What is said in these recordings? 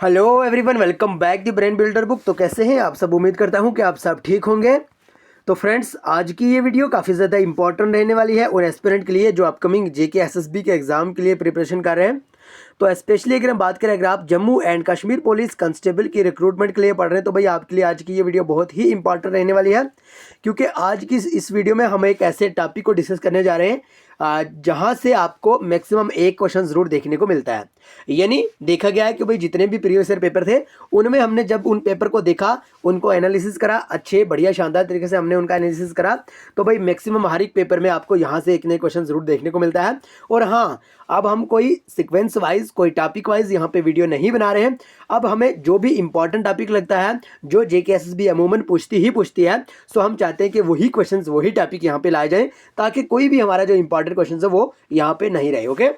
Hello everyone, welcome back the brain builder book. तो कैसे हैं आप सब? उम्मीद करता हूं कि आप सब ठीक होंगे। तो फ्रेंड्स, आज की ये वीडियो काफ़ी ज़्यादा इंपॉर्टेंट रहने वाली है और एस्पिरेंट के लिए जो अपकमिंग जेके एसएसबी के एग्ज़ाम के लिए प्रिपरेशन कर रहे हैं। तो स्पेशली अगर हम बात करें, अगर आप Jammu and Kashmir police constable की रिक्रूटमेंट के लिए पढ़ रहे हैं तो भाई आपके लिए आज की ये वीडियो बहुत ही इंपॉर्टेंट रहने वाली है, क्योंकि आज की इस वीडियो में हम एक ऐसे टॉपिक को डिस्कस करने जा रहे हैं जहां से आपको मैक्सिमम एक क्वेश्चन जरूर देखने को मिलता है। यानी देखा गया है कि भाई जितने भी प्रीवियस ईयर पेपर थे उनमें हमने जब उन पेपर को देखा, उनको एनालिसिस करा, अच्छे बढ़िया शानदार तरीके से हमने उनका एनालिसिस करा, तो भाई मैक्सिमम हर एक पेपर में आपको यहाँ से एक नए क्वेश्चन जरूर देखने को मिलता है। और हाँ, अब हम कोई सिक्वेंस वाइज, कोई टॉपिक वाइज यहाँ पे वीडियो नहीं बना रहे हैं। अब हमें जो भी इंपॉर्टेंट टॉपिक लगता है, जो जेके एसएसबी अमूमन पूछती है, सो हम चाहते हैं कि वही क्वेश्चंस, वही टॉपिक यहाँ पे लाए जाएं, ताकि कोई भी हमारा जो इंपॉर्टेंट क्वेश्चन है वो यहाँ पे नहीं रहे। ओके।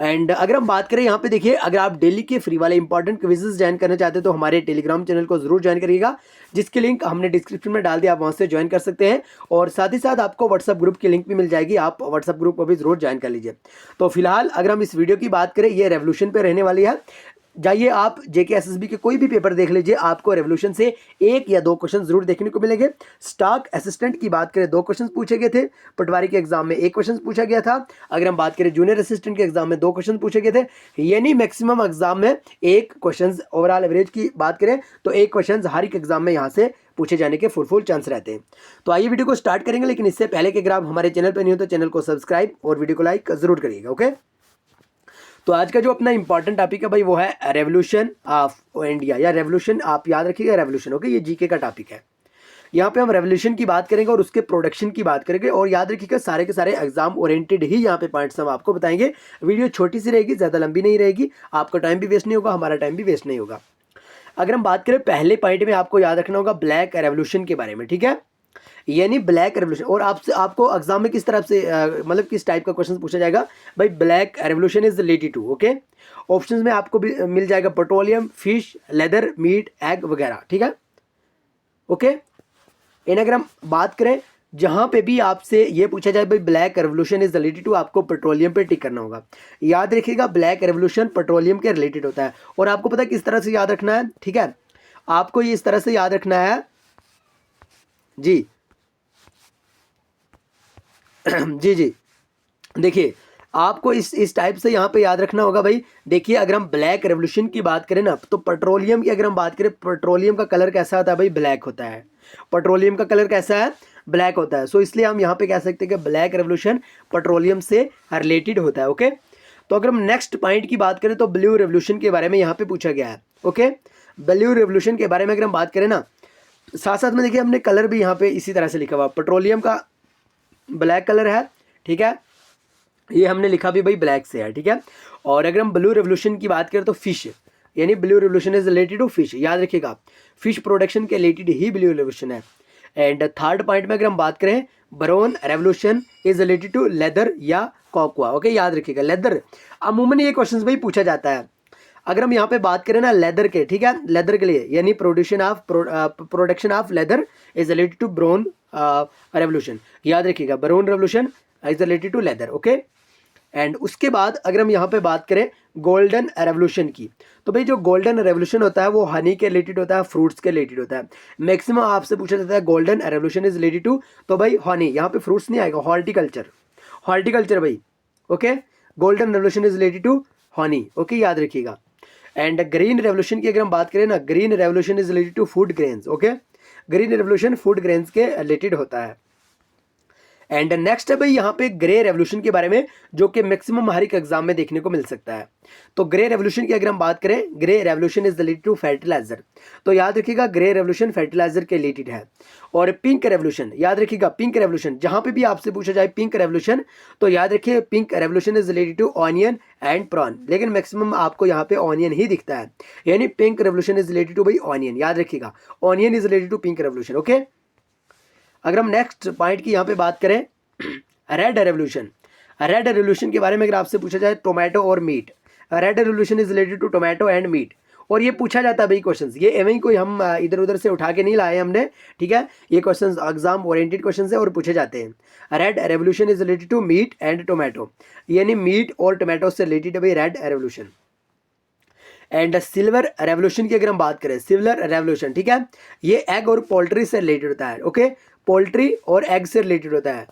एंड अगर हम बात करें यहाँ पे, देखिए, अगर आप डेली के फ्री वाले इंपॉर्टेंट क्विजेस ज्वाइन करना चाहते हैं तो हमारे टेलीग्राम चैनल को जरूर ज्वाइन करिएगा, जिसकी लिंक हमने डिस्क्रिप्शन में डाल दिया, आप वहाँ से ज्वाइन कर सकते हैं। और साथ ही साथ आपको व्हाट्सअप ग्रुप की लिंक भी मिल जाएगी, आप व्हाट्सअप ग्रुप को भी जरूर ज्वाइन कर लीजिए। तो फिलहाल अगर हम इस वीडियो की बात करें, ये रेवोल्यूशन पे रहने वाली है। जाइए आप जेके एसएसबी के कोई भी पेपर देख लीजिए, आपको रेवोल्यूशन से एक या दो क्वेश्चन जरूर देखने को मिलेंगे। स्टॉक असिस्टेंट की बात करें, 2 क्वेश्चन पूछे गए थे। पटवारी के एग्जाम में 1 क्वेश्चन पूछा गया था। अगर हम बात करें जूनियर असिस्टेंट के एग्जाम में 2 क्वेश्चन पूछे गए थे। यानी मैक्सिमम एग्जाम में 1 क्वेश्चन, ओवरऑल एवरेज की बात करें तो 1 क्वेश्चन हर एक एग्जाम में यहाँ से पूछे जाने के फुल चांस रहते हैं। तो आइए वीडियो को स्टार्ट करेंगे, लेकिन इससे पहले कि अगर आप हमारे चैनल पर नहीं हो तो चैनल को सब्सक्राइब और वीडियो को लाइक जरूर करिएगा। ओके। तो आज का जो अपना इंपॉर्टेंट टॉपिक है भाई, वो है रेवोल्यूशन ऑफ इंडिया, या रेवोल्यूशन, आप याद रखिएगा रेवोल्यूशन। ओके, ये जीके का टॉपिक है। यहाँ पे हम रेवोल्यूशन की बात करेंगे और उसके प्रोडक्शन की बात करेंगे, और याद रखिएगा सारे के सारे एग्जाम ओरिएंटेड ही यहाँ पे पॉइंट्स हम आपको बताएंगे। वीडियो छोटी सी रहेगी, ज़्यादा लंबी नहीं रहेगी, आपका टाइम भी वेस्ट नहीं होगा, हमारा टाइम भी वेस्ट नहीं होगा। अगर हम बात करें पहले पॉइंट में, आपको याद रखना होगा ब्लैक रेवोल्यूशन के बारे में, ठीक है। यानी ब्लैक रेवोल्यूशन, और आपसे आपको एग्जाम में किस तरह से मतलब किस टाइप का क्वेश्चन पूछा जाएगा भाई, black revolution is related to. Okay, options में आपको भी मिल जाएगा petroleum, fish, leather, meat, egg वगैरह, ठीक है। ओके। इन अगर हम बात करें, जहां पे भी आपसे ये पूछा जाए भाई black revolution is related to, आपको पेट्रोलियम पे टिक करना होगा। याद रखिएगा ब्लैक रेवोल्यूशन पेट्रोलियम के रिलेटेड होता है, और आपको पता है किस तरह से याद रखना है, ठीक है। आपको ये इस तरह से याद रखना है जी। जी, देखिए, आपको इस टाइप से यहाँ पे याद रखना होगा भाई। देखिए, अगर हम ब्लैक रेवोल्यूशन की बात करें ना, तो पेट्रोलियम की अगर हम बात करें, पेट्रोलियम का कलर कैसा होता है भाई, ब्लैक होता है। पेट्रोलियम का कलर कैसा है, ब्लैक होता है। सो इसलिए हम यहाँ पे कह सकते हैं कि ब्लैक रेवोल्यूशन पेट्रोलियम से रिलेटेड होता है। ओके। तो अगर हम नेक्स्ट पॉइंट की बात करें तो ब्लू रेवोल्यूशन के बारे में यहाँ पे पूछा गया है। ओके, ब्लू रेवोल्यूशन के बारे में अगर हम बात करें ना, साथ साथ में देखिए हमने कलर भी यहाँ पे इसी तरह से लिखा हुआ, पेट्रोलियम का ब्लैक कलर है, ठीक है। ये हमने लिखा भी भाई ब्लैक से है, ठीक है। और अगर हम ब्लू रेवोल्यूशन की बात करें तो फिश, यानी blue revolution is related to fish. याद रखिएगा फिश प्रोडक्शन के रिलेटेड ही ब्लू रेवोल्यूशन है। एंड थर्ड पॉइंट में अगर हम बात करें, brown revolution is related to leather या कोकोआ। ओके, याद रखिएगा लेदर, अमूमन ये क्वेश्चन भाई पूछा जाता है। अगर हम यहाँ पे बात करें ना लेदर के, ठीक है, लेदर के लिए, यानी production of leather is related to brown revolution. याद रखिएगा brown revolution is related to leather. Okay. And उसके बाद अगर हम यहाँ पे बात करें गोल्डन रेवोल्यूशन की, तो भाई जो गोल्डन रेवोल्यूशन होता है वो हनी के रिलेटेड होता है, फ्रूट्स के रिलेटेड होता है। मैक्सिमम आपसे पूछा जाता है golden revolution is related to, तो भाई हनी, यहाँ पे फ्रूट्स नहीं आएगा, हॉर्टिकल्चर, हॉर्टिकल्चर भाई। Okay, golden revolution is related to honey. Okay, याद रखिएगा। एंड ग्रीन रेवोल्यूशन की अगर हम बात करें ना, green revolution is related to food grains. Okay, green revolution food grains के रिलेटेड होता है। एंड नेक्स्ट है भाई यहाँ पे ग्रे रेवोल्यूशन के बारे में, जो कि मैक्सिमम हर एक एग्जाम में देखने को मिल सकता है। तो ग्रे रेवोल्यूशन की अगर हम बात करें, grey revolution is related to fertiliser. तो याद रखिएगा ग्रे रेवोल्यूशन फर्टिलाइजर के रिलेटेड है। और पिंक रेवोल्यूशन, याद रखिएगा पिंक रेवोल्यूशन, जहां पे भी आपसे पूछा जाए पिंक रेवोल्यूशन, तो याद रखिए pink revolution is related to onion and prawn. लेकिन मैक्सिमम आपको यहाँ पे ऑनियन ही दिखता है, यानी pink revolution is related to भाई ऑनियन। याद रखिएगा onion is related to pink revolution. Okay. अगर हम नेक्स्ट पॉइंट की यहाँ पे बात करें, रेड रेवोल्यूशन, रेड रेवोल्यूशन के बारे में अगर आपसे पूछा जाए टोमेटो और meat, red revolution is related to tomato and meat. और ये पूछा जाता है भाई क्वेश्चंस, ये एवं कोई हम इधर उधर से उठा के नहीं लाए हमने, ठीक है। ये क्वेश्चंस एग्जाम ओरिएंटेड क्वेश्चंस है और पूछे जाते हैं। Red revolution is related to meat and tomato, यानी मीट और टोमेटो से रिलेटेड है भाई red revolution. And silver revolution की अगर हम बात करें, सिल्वर रेवोल्यूशन, ठीक है, ये एग और पोल्ट्री से रिलेटेड होता है। ओके, पोल्ट्री और एग से रिलेटेड होता है।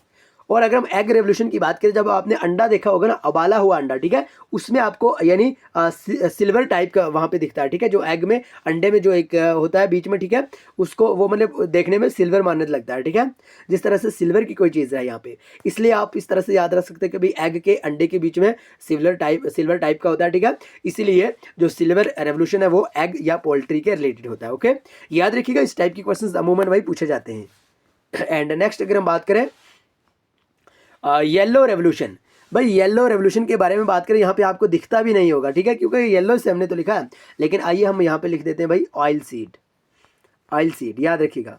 और अगर हम एग रेवोल्यूशन की बात करें, जब आपने अंडा देखा होगा ना, उबाला हुआ अंडा, ठीक है, उसमें आपको यानी सिल्वर टाइप का वहाँ पे दिखता है, ठीक है, जो एग में अंडे में जो एक होता है बीच में, ठीक है, उसको वो मतलब देखने में सिल्वर मानने लगता है, ठीक है, जिस तरह से सिल्वर की कोई चीज़ है यहाँ पे। इसलिए आप इस तरह से याद रख सकते हैं कि भाई एग के अंडे के बीच में सिल्वर टाइप का होता है, ठीक है, इसीलिए जो सिल्वर रेवोल्यूशन है वो एग या पोल्ट्री के रिलेटेड होता है। ओके, याद रखिएगा, इस टाइप के क्वेश्चन अमूमन वही पूछे जाते हैं। एंड नेक्स्ट अगर हम बात करें येलो रेवोल्यूशन, भाई येलो रेवोल्यूशन के बारे में बात करें, यहाँ पे आपको दिखता भी नहीं होगा, ठीक है, क्योंकि येलो से हमने तो लिखा है, लेकिन आइए हम यहाँ पे लिख देते हैं भाई ऑयल सीड, ऑयल सीड, याद रखिएगा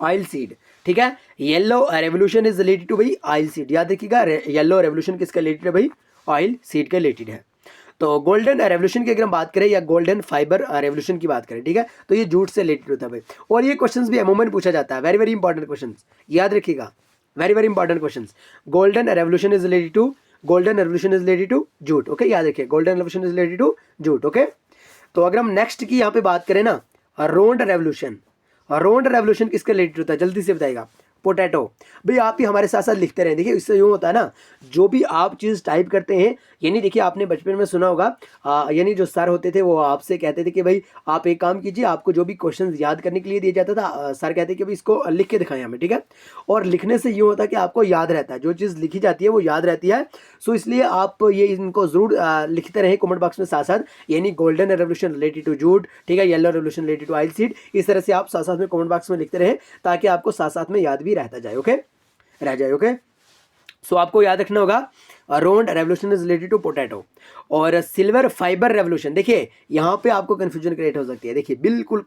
ऑयल सीड, ठीक है। Yellow revolution is related to भाई ऑयल सीड, याद रखिएगा, येलो रेवोल्यूशन किसका रिलेटेड है भाई, ऑयल सीड के रिलेटेड है। तो गोल्डन रेवोल्यूशन की अगर हम बात करें या गोल्डन फाइबर रेवोल्यूशन की बात करें, ठीक है, तो ये जूट से रिलेटेड होता है भाई। और ये क्वेश्चंस भी अमूमन पूछा जाता है, वेरी वेरी इंपॉर्टेंट क्वेश्चंस, याद रखिएगा, very very important questions. Golden revolution is related to jute. Okay, याद रखिए, golden revolution is related to jute. Okay, तो अगर हम नेक्स्ट की यहाँ पे बात करें ना, रोंड रेवोल्यूशन किसके रिलेटेड होता है, जल्दी से बताएगा, पोटैटो। भाई आप ही हमारे साथ साथ लिखते रहें, देखिए इससे यूँ होता है ना, जो भी आप चीज़ टाइप करते हैं, यानी देखिए आपने बचपन में सुना होगा, यानी जो सर होते थे वो आपसे कहते थे कि भाई आप एक काम कीजिए, आपको जो भी क्वेश्चन याद करने के लिए दिया जाता था, सर कहते कि भाई इसको लिख के दिखाएं हमें, ठीक है, और लिखने से यूँ होता है कि आपको याद रहता है, जो चीज़ लिखी जाती है वो याद रहती है। सो इसलिए आप ये इनको ज़रूर लिखते रहें कमेंट बॉक्स में साथ साथ, यानी golden revolution related to jute, ठीक है, yellow revolution related to oil seed, इस तरह से आप साथ साथ में कमेंट बॉक्स में लिखते रहें, ताकि आपको साथ साथ में याद भी रहता जाए। ओके, रह जाए। ओके, सो आपको याद रखना होगा, round revolution is related to potato. और सिल्वर फाइबर रेवोल्यूशन, देखिए यहाँ पे आपको कन्फ्यूजन क्रिएट हो सकती है, देखिए बिल्कुल,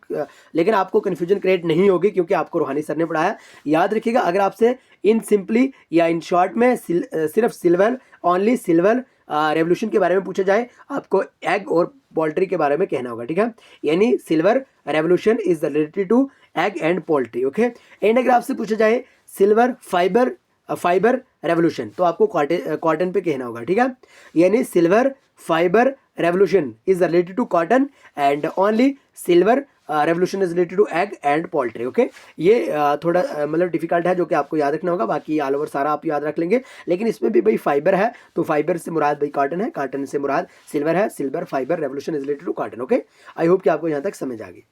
लेकिन आपको कन्फ्यूजन क्रिएट नहीं होगी क्योंकि आपको रूहानी सर ने पढ़ाया। याद रखिएगा, अगर आपसे इन सिंपली या इन शॉर्ट में सिर्फ सिल्वर, ओनली सिल्वर रेवोल्यूशन के बारे में पूछा जाए, आपको एग और पोल्ट्री के बारे में कहना होगा, ठीक है, यानी silver revolution is related to egg and poultry. Okay, and अगर आपसे पूछा जाए सिल्वर फाइबर रेवोल्यूशन, तो आपको कॉटन पे कहना होगा, ठीक है, यानी silver fibre revolution is related to cotton and only silver revolution is related to egg and poultry. Okay, ये थोड़ा मतलब डिफिकल्ट है, जो कि आपको याद रखना होगा, बाकी ऑल ओवर सारा आप याद रख लेंगे, लेकिन इसमें भी भाई फाइबर है, तो फाइबर से मुराद भाई कॉटन है, कॉटन से मुराद सिल्वर है, silver fibre revolution is related to cotton. Okay, I hope कि आपको यहाँ तक समझ आ गई।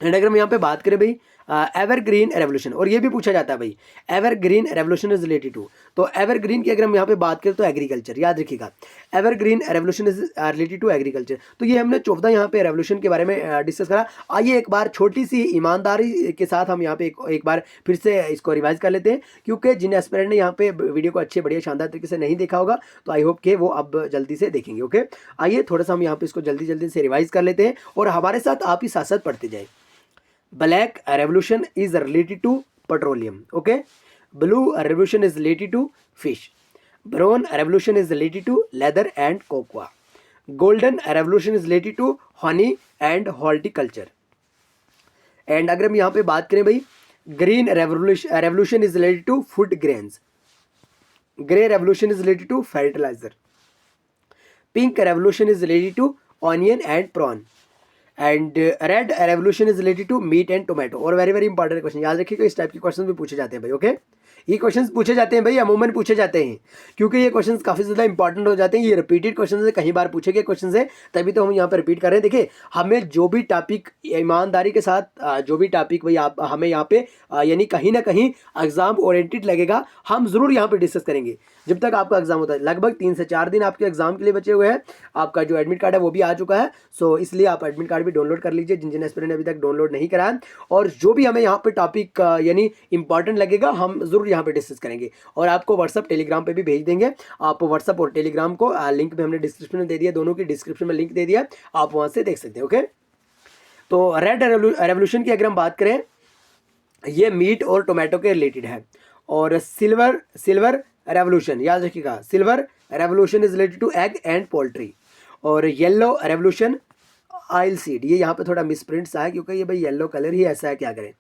एंड अगर हम यहाँ पे बात करें भाई एवरग्रीन रेवोल्यूशन, और ये भी पूछा जाता है भाई evergreen revolution is related to, तो एवरग्रीन की अगर हम यहाँ पे बात करें तो एग्रीकल्चर, याद रखिएगा, evergreen revolution is related to agriculture. तो ये हमने 14 यहाँ पे रेवोल्यूशन के बारे में डिस्कस करा। आइए एक बार छोटी सी ईमानदारी के साथ हम यहाँ पे एक बार फिर से इसको रिवाइज कर लेते हैं, क्योंकि जिन एस्पिरेंट ने यहाँ पे वीडियो को अच्छे बढ़िया शानदार तरीके से नहीं देखा होगा, तो आई होप कि वो अब जल्दी से देखेंगे। ओके, आइए थोड़ा सा हम यहाँ पे इसको जल्दी से रिवाइज कर लेते हैं, और हमारे साथ आप ही साथ साथ पढ़ते जाए। Black revolution is related to petroleum. Okay, blue revolution is related to fish. Brown revolution is related to leather and cocoa. Golden revolution is related to honey and horticulture. And अगर हम यहाँ पे बात करें भाई, green revolution is related to food grains. Grey revolution is related to fertilizer. Pink revolution is related to onion and prawn. And red revolution is related to meat and tomato. और very very important question, याद रखिएगा, इस type के question भी पूछे जाते हैं भाई। ओके, ये क्वेश्चंस पूछे जाते हैं भाई, अमूमन पूछे जाते हैं, क्योंकि ये क्वेश्चंस काफ़ी ज़्यादा इंपॉर्टेंट हो जाते हैं, ये रिपीटेड क्वेश्चन है, कई बार पूछे गए क्वेश्चन है, तभी तो हम यहाँ पर रिपीट कर रहे हैं। देखिए, हमें जो भी टॉपिक ईमानदारी के साथ जो भी टॉपिक भाई आप हमें यहाँ पे यानी कहीं ना कहीं एग्जाम ओरिएंटेड लगेगा, हम ज़रूर यहाँ पर डिस्कस करेंगे जब तक आपका एग्जाम होता है। लगभग 3 से 4 दिन आपके एग्जाम के लिए बचे हुए हैं, आपका जो एडमिट कार्ड है वो भी आ चुका है, सो इसलिए आप एडमिट कार्ड भी डाउनलोड कर लीजिए जिन एस्पिरेंट ने अभी तक डाउनलोड नहीं करा है। और जो भी हमें यहाँ पे टॉपिक यानी इंपॉर्टेंट लगेगा, हम ज़रूर यहाँ पे डिस्कस करेंगे, और आपको व्हाट्सअप टेलीग्राम पे भी भेज देंगे। आप व्हाट्सअप और टेलीग्राम को लिंक में हमने डिस्क्रिप्शन में दे दिया, दोनों की डिस्क्रिप्शन में लिंक दे दिया, आप वहाँ से देख सकते हैं। ओके, तो रेड रेवोल्यूशन की अगर हम बात करें, ये मीट और टोमेटो के रिलेटेड है। और सिल्वर रेवोल्यूशन, याद रखिएगा, silver revolution is related to egg and poultry. और येलो रेवोल्यूशन ऑयल सीड, ये यहाँ पे थोड़ा मिसप्रिंट सा है, क्योंकि ये भाई येलो कलर ही ऐसा है, क्या करें,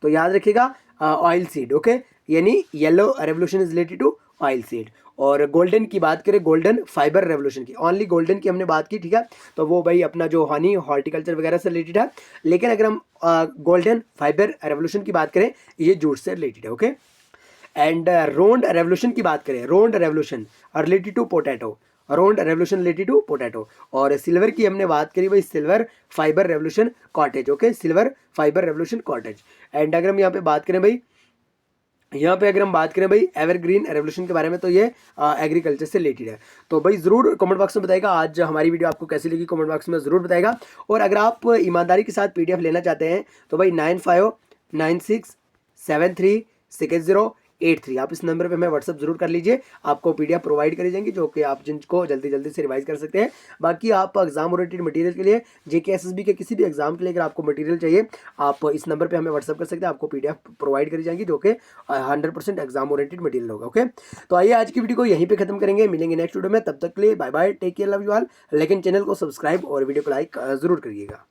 तो याद रखिएगा ऑयल सीड। ओके, यानी yellow revolution is related to oil seed. और गोल्डन की बात करें, गोल्डन फाइबर रेवोल्यूशन की, ओनली गोल्डन की हमने बात की, ठीक है। तो वो भाई अपना जो हनी हॉर्टिकल्चर वगैरह से रिलेटेड है। लेकिन अगर हम गोल्डन फाइबर रेवोल्यूशन की बात करें, ये जूट से रिलेटेड है, ओके। एंड रोंड रेवोल्यूशन की बात करें, round revolution related to potato, round revolution related to potato. और सिल्वर की हमने बात करी भाई, silver fibre revolution cottage, okay, silver fibre revolution cottage. And अगर हम यहाँ पे बात करें भाई, यहाँ पे अगर हम बात करें भाई एवरग्रीन रेवोल्यूशन के बारे में, तो ये एग्रीकल्चर से रिलेटेड है। तो भाई ज़रूर कमेंट बॉक्स में बताएगा आज हमारी वीडियो आपको कैसी लगी, कमेंट बॉक्स में ज़रूर बताएगा। और अगर आप ईमानदारी के साथ PDF लेना चाहते हैं तो भाई 9596736083, आप इस नंबर पे हमें व्हाट्सअप जरूर कर लीजिए, आपको PDF प्रोवाइड करी जाएंगी जो कि आप जिनको जल्दी जल्दी से रिवाइज कर सकते हैं। बाकी आप एग्जाम ओरिएंटेड मटेरियल के लिए, JK SSB के किसी भी एग्जाम के लिए अगर आपको मटेरियल चाहिए, आप इस नंबर पे हमें व्हाट्सअप कर सकते हैं, आपको PDF प्रोवाइड करी जाएंगी जो कि 100% एग्जाम ओरिएंटेड मटेरियल होगा, ओके। तो आइए आज की वीडियो को यहीं पे खत्म करेंगे, मिलेंगे नेक्स्ट वीडियो में, तब तक के लिए bye bye, take care, love you all. लेकिन चैनल को सब्सक्राइब और वीडियो को लाइक जरूर करिएगा।